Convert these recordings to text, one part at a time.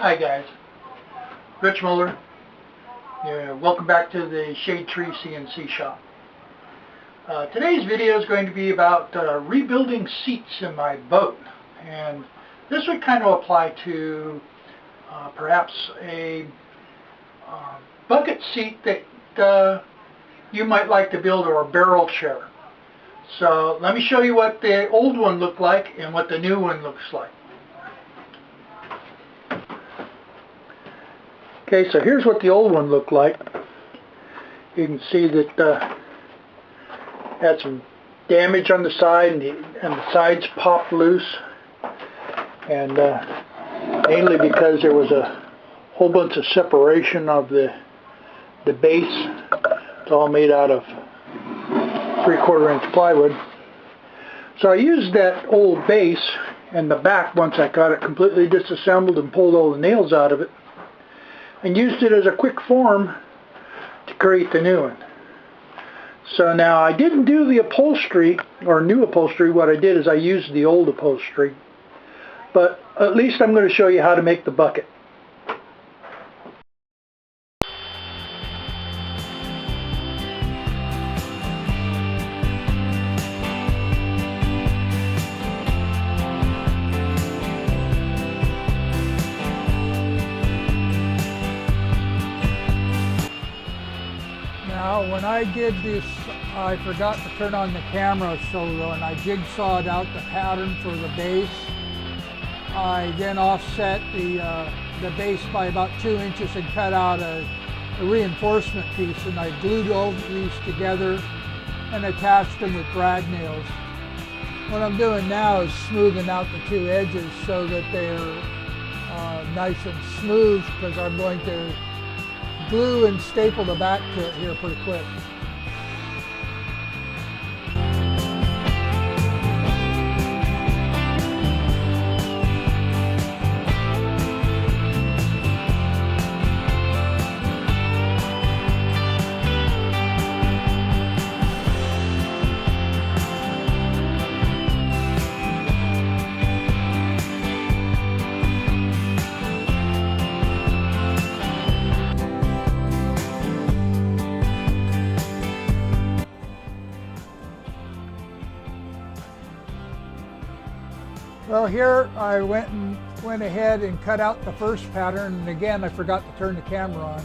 Hi guys, Rich Muller. Welcome back to the Shade Tree CNC shop. Today's video is going to be about rebuilding seats in my boat, and this would kind of apply to perhaps a bucket seat that you might like to build, or a barrel chair. So let me show you what the old one looked like and what the new one looks like. Okay, so here's what the old one looked like. You can see that had some damage on the side, and the sides popped loose, and mainly because there was a whole bunch of separation of the base. It's all made out of 3/4 inch plywood. So I used that old base and the back, once I got it completely disassembled and pulled all the nails out of it, and used it as a quick form to create the new one. So now I didn't do the upholstery or new upholstery. What I did is I used the old upholstery, but at least I'm going to show you how to make the bucket. Now, when I did this, I forgot to turn on the camera, so when I jigsawed out the pattern for the base, I then offset the base by about 2 inches and cut out a reinforcement piece, and I glued all these together and attached them with brad nails. What I'm doing now is smoothing out the two edges so that they're nice and smooth, because I'm going to glue and staple the back to it here pretty quick. Well, here I went ahead and cut out the first pattern, and again I forgot to turn the camera on.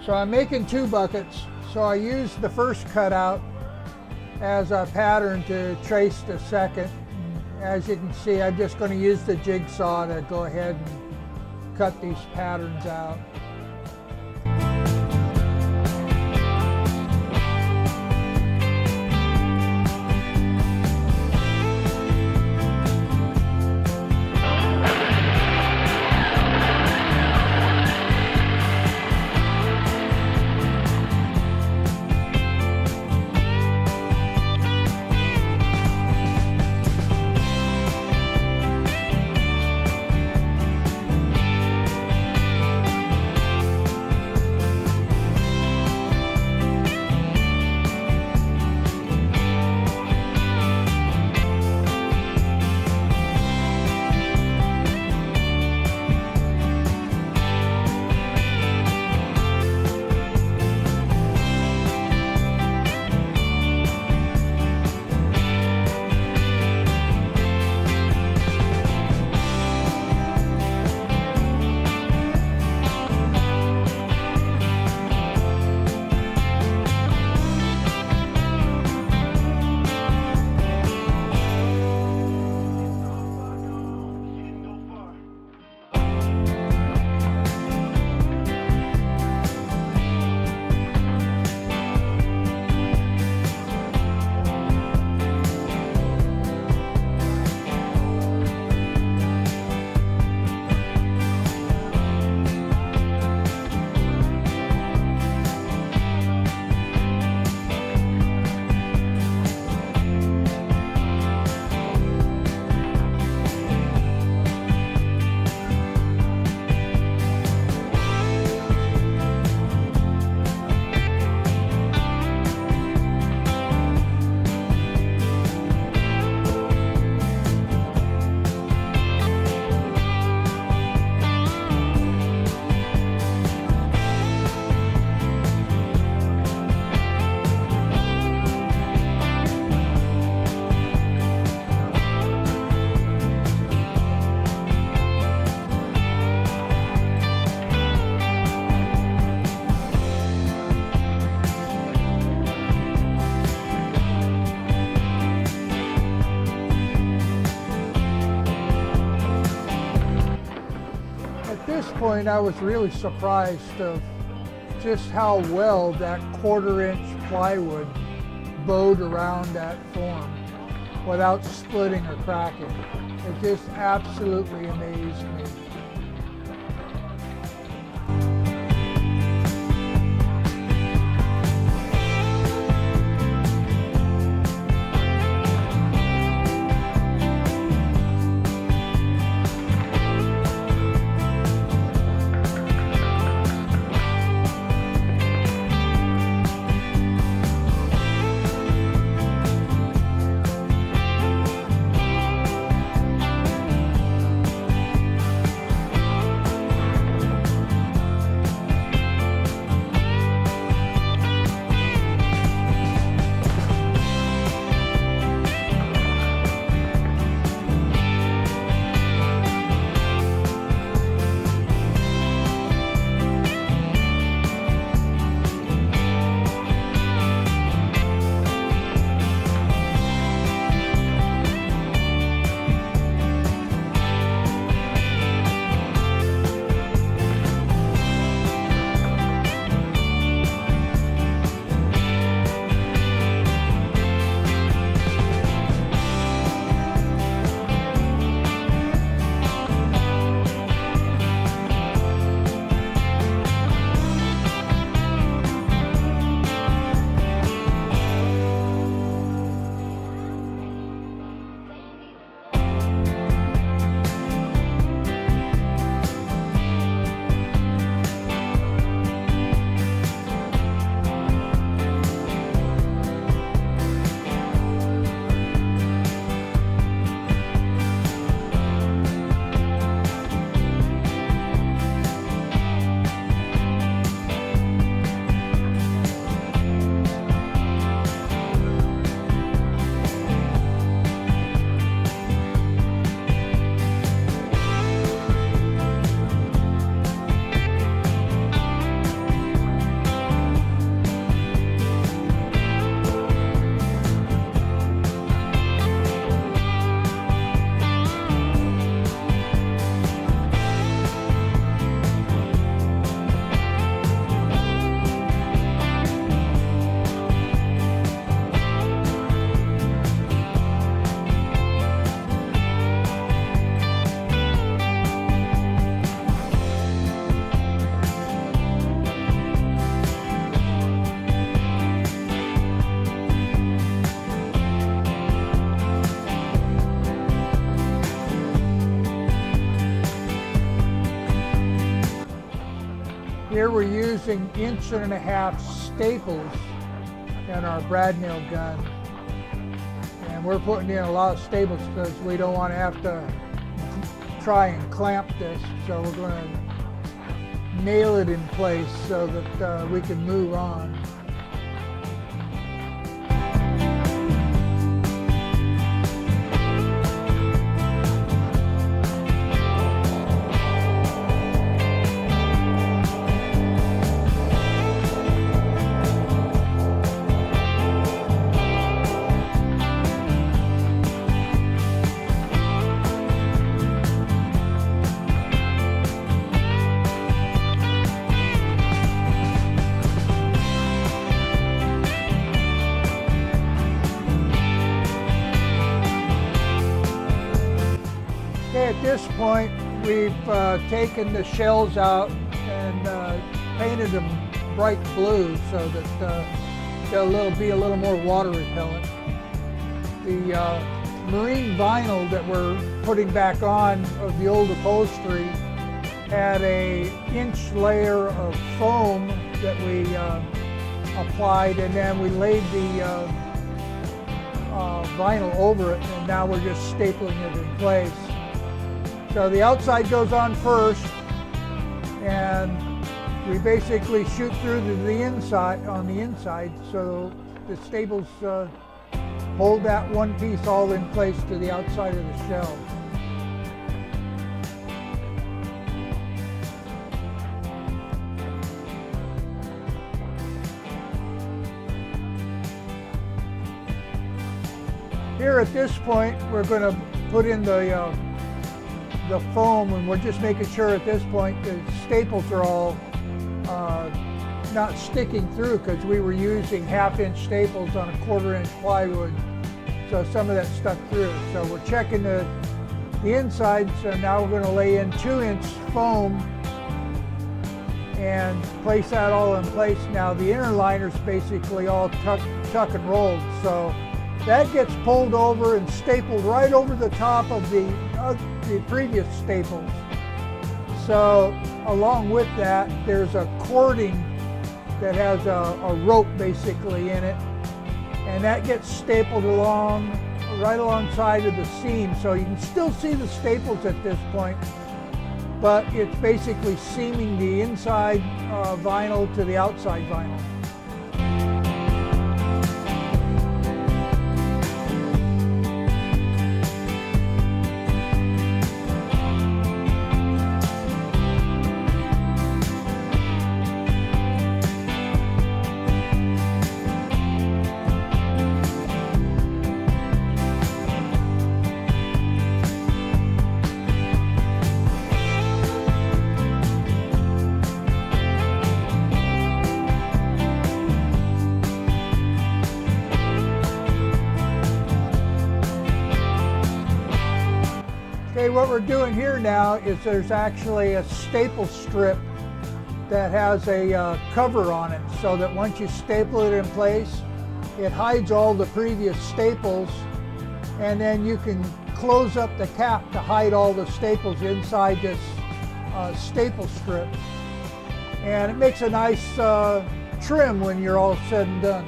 So I'm making two buckets, so I used the first cutout as a pattern to trace the second. And as you can see, I'm just going to use the jigsaw to go ahead and cut these patterns out. this point I was really surprised of just how well that 1/4-inch plywood bowed around that form without splitting or cracking. It just absolutely amazed me. Here we're using 1.5-inch staples in our brad nail gun. And we're putting in a lot of staples because we don't want to have to try and clamp this. So we're going to nail it in place so that we can move on. Okay, at this point, we've taken the shells out and painted them bright blue so that they'll be a little more water repellent. The marine vinyl that we're putting back on of the old upholstery had a 1-inch layer of foam that we applied, and then we laid the vinyl over it, and now we're just stapling it in place. So the outside goes on first, and we basically shoot through to the inside, on the inside, so the staples hold that one piece all in place to the outside of the shell. Here at this point, we're going to put in the the foam, and we're just making sure at this point the staples are all not sticking through, because we were using 1/2-inch staples on a 1/4-inch plywood, so some of that stuck through. So we're checking the insides, and now we're going to lay in 2-inch foam and place that all in place. Now the inner liner's basically all tuck and rolled, so that gets pulled over and stapled right over the top of the previous staples. So along with that, there's a cording that has a rope basically in it, and that gets stapled along right alongside of the seam. So you can still see the staples at this point, but it's basically seaming the inside vinyl to the outside vinyl. Okay, what we're doing here now is there's actually a staple strip that has a cover on it, so that once you staple it in place, it hides all the previous staples, and then you can close up the cap to hide all the staples inside this staple strip. And it makes a nice trim when you're all said and done.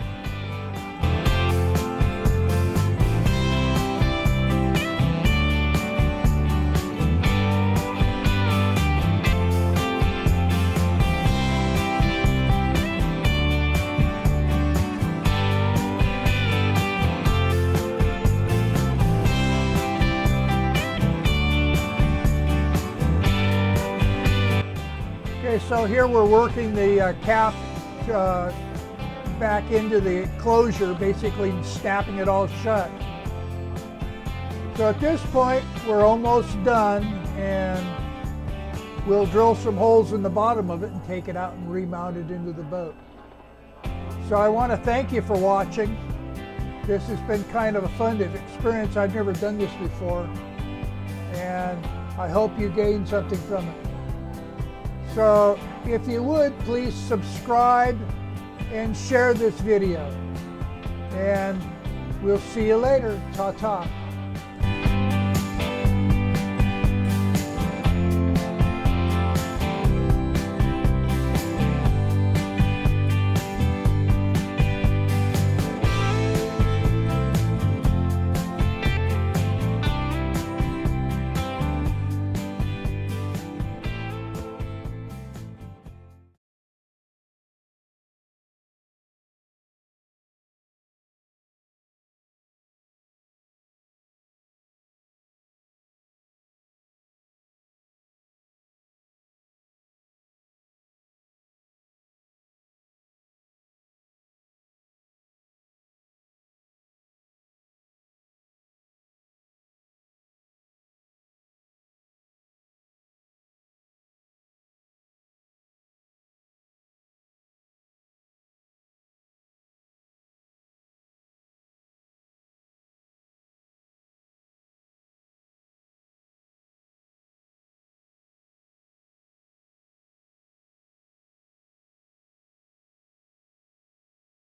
Okay, so here we're working the cap back into the closure, basically snapping it all shut. So at this point, we're almost done, and we'll drill some holes in the bottom of it and take it out and remount it into the boat. So I want to thank you for watching. This has been kind of a fun experience. I've never done this before, and I hope you gained something from it. So if you would, please subscribe and share this video. And we'll see you later. Ta-ta.